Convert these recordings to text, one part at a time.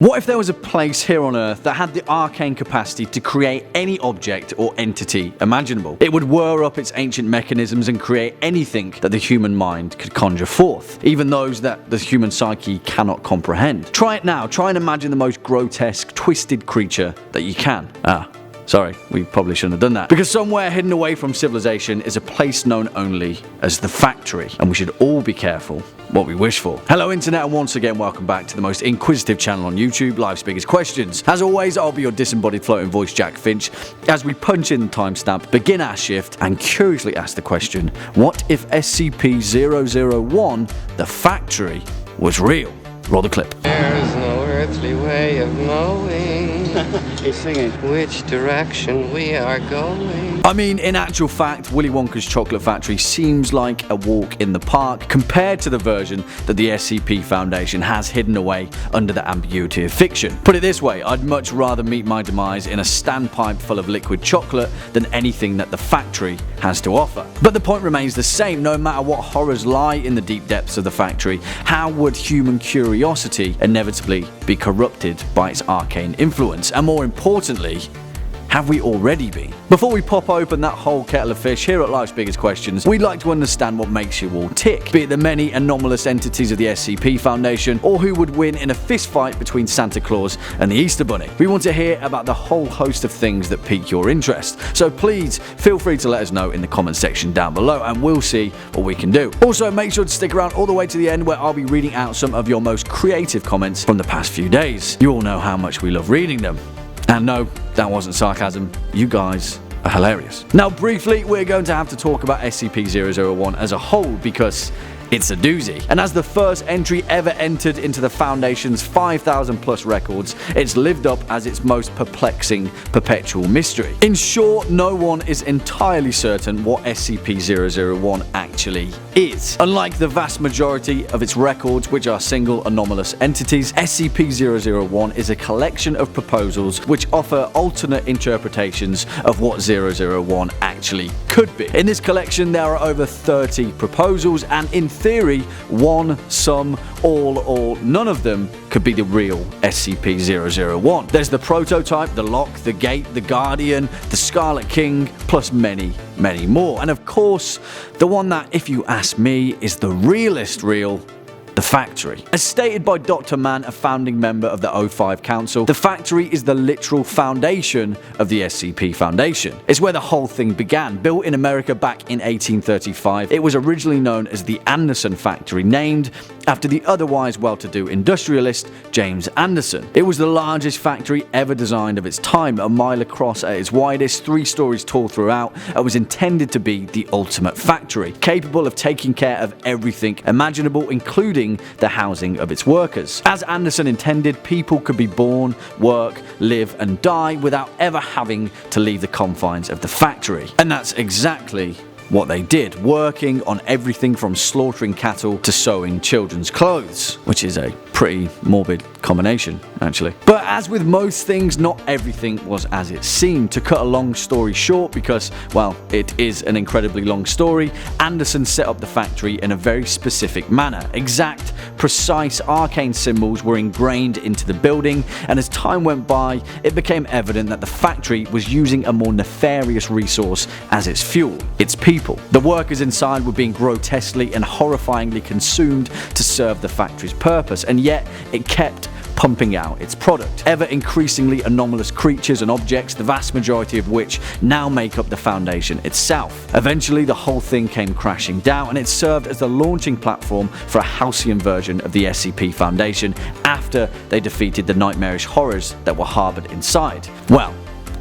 What if there was a place here on Earth that had the arcane capacity to create any object or entity imaginable? It would whir up its ancient mechanisms and create anything that the human mind could conjure forth, even those that the human psyche cannot comprehend. Try it now. Try and imagine the most grotesque, twisted creature that you can. Sorry, we probably shouldn't have done that. Because somewhere hidden away from civilization is a place known only as the Factory, and we should all be careful what we wish for. Hello Internet, and once again welcome back to the most inquisitive channel on YouTube, Life's Biggest Questions. As always, I'll be your disembodied floating voice, Jack Finch, as we punch in the timestamp, begin our shift, and curiously ask the question, what if SCP-001, the Factory, was real? Roll the clip. There's no earthly way of knowing He's singing. which direction we are going. I mean, in actual fact, Willy Wonka's Chocolate Factory seems like a walk in the park compared to the version that the SCP Foundation has hidden away under the ambiguity of fiction. Put it this way, I'd much rather meet my demise in a standpipe full of liquid chocolate than anything that the Factory has to offer. But the point remains the same, no matter what horrors lie in the deep depths of the Factory, how would human curiosity inevitably be corrupted by its arcane influence? And more importantly, have we already been? Before we pop open that whole kettle of fish, here at Life's Biggest Questions, we'd like to understand what makes you all tick, be it the many anomalous entities of the SCP Foundation, or who would win in a fist fight between Santa Claus and the Easter Bunny. We want to hear about the whole host of things that pique your interest, so please feel free to let us know in the comment section down below, and we'll see what we can do. Also, make sure to stick around all the way to the end, where I'll be reading out some of your most creative comments from the past few days. You all know how much we love reading them. And no, that wasn't sarcasm. You guys are hilarious. Now, briefly, we're going to have to talk about SCP-001 as a whole because it's a doozy. And as the first entry ever entered into the Foundation's 5,000 plus records, it's lived up as its most perplexing perpetual mystery. In short, no one is entirely certain what SCP-001 actually is. Unlike the vast majority of its records, which are single anomalous entities, SCP-001 is a collection of proposals which offer alternate interpretations of what 001 actually could be. In this collection, there are over 30 proposals, and in theory, one, some, all, or none of them could be the real SCP-001. There's the prototype, the lock, the gate, the guardian, the Scarlet King, plus many, many more. And of course, the one that, if you ask me, is the realest real, the Factory. As stated by Dr. Mann, a founding member of the O5 Council, the Factory is the literal foundation of the SCP Foundation. It's where the whole thing began. Built in America back in 1835, it was originally known as the Anderson Factory, named after the otherwise well-to-do industrialist James Anderson. It was the largest factory ever designed of its time, a mile across at its widest, 3 stories tall throughout. It was intended to be the ultimate factory, capable of taking care of everything imaginable, including the housing of its workers. As Anderson intended, people could be born, work, live, and die without ever having to leave the confines of the factory. And that's exactly what they did, working on everything from slaughtering cattle to sewing children's clothes, which is a pretty morbid combination, actually. But as with most things, not everything was as it seemed. To cut a long story short, because, well, it is an incredibly long story, Anderson set up the factory in a very specific manner. Exact, precise arcane symbols were ingrained into the building, and as time went by, it became evident that the factory was using a more nefarious resource as its fuel: its people. The workers inside were being grotesquely and horrifyingly consumed to serve the factory's purpose, and yet it kept pumping out its product. Ever increasingly anomalous creatures and objects, the vast majority of which now make up the Foundation itself. Eventually, the whole thing came crashing down, and it served as the launching platform for a halcyon version of the SCP Foundation after they defeated the nightmarish horrors that were harbored inside. Well,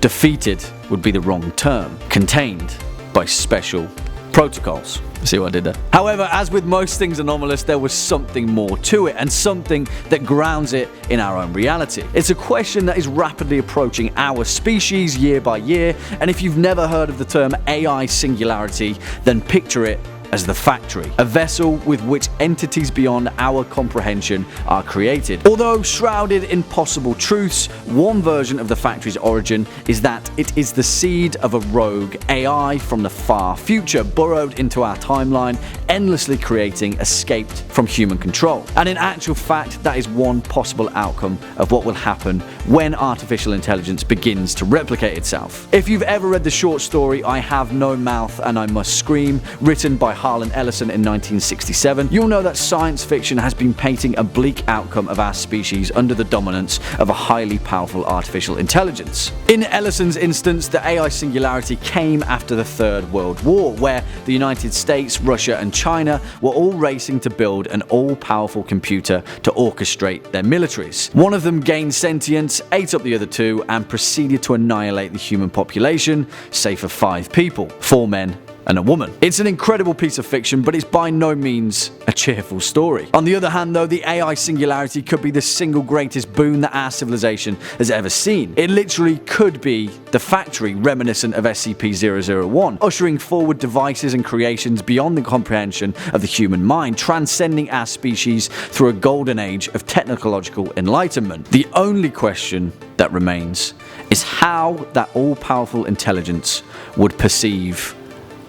defeated would be the wrong term. Contained by special protocols. See what I did there? However, as with most things anomalous, there was something more to it, and something that grounds it in our own reality. It's a question that is rapidly approaching our species year by year, and if you've never heard of the term AI Singularity, then picture it as the factory, a vessel with which entities beyond our comprehension are created. Although shrouded in possible truths, one version of the factory's origin is that it is the seed of a rogue AI from the far future, burrowed into our timeline, endlessly creating, escaped from human control. And in actual fact, that is one possible outcome of what will happen when artificial intelligence begins to replicate itself. If you've ever read the short story I Have No Mouth and I Must Scream, written by Harlan Ellison in 1967, you'll know that science fiction has been painting a bleak outcome of our species under the dominance of a highly powerful artificial intelligence. In Ellison's instance, the AI Singularity came after the Third World War, where the United States, Russia and China were all racing to build an all-powerful computer to orchestrate their militaries. One of them gained sentience, ate up the other two, and proceeded to annihilate the human population, save for 5 people, 4 men and a woman. It's an incredible piece of fiction, but it's by no means a cheerful story. On the other hand though, the AI Singularity could be the single greatest boon that our civilization has ever seen. It literally could be the factory reminiscent of SCP-001, ushering forward devices and creations beyond the comprehension of the human mind, transcending our species through a golden age of technological enlightenment. The only question that remains is how that all-powerful intelligence would perceive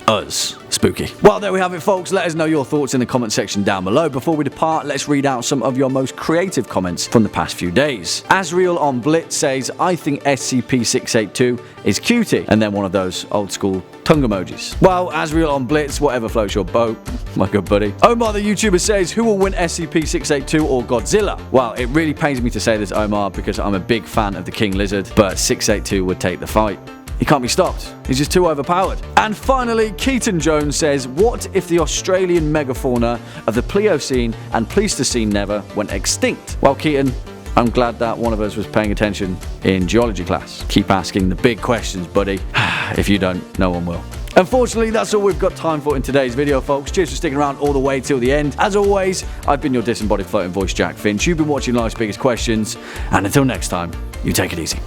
us. Spooky. Well, there we have it, folks. Let us know your thoughts in the comment section down below. Before we depart, let's read out some of your most creative comments from the past few days. Asriel on Blitz says, I think SCP-682 is cutie, and then one of those old school tongue emojis. Well, Asriel on Blitz, whatever floats your boat, my good buddy. Omar the YouTuber says, who will win SCP-682 or Godzilla? Well, it really pains me to say this, Omar, because I'm a big fan of the King Lizard, but 682 would take the fight. He can't be stopped. He's just too overpowered. And finally, Keaton Jones says, what if the Australian megafauna of the Pliocene and Pleistocene never went extinct? Well, Keaton, I'm glad that one of us was paying attention in geology class. Keep asking the big questions, buddy. If you don't, no one will. Unfortunately, that's all we've got time for in today's video, folks. Cheers for sticking around all the way till the end. As always, I've been your disembodied floating voice, Jack Finch. You've been watching Life's Biggest Questions, and until next time, you take it easy.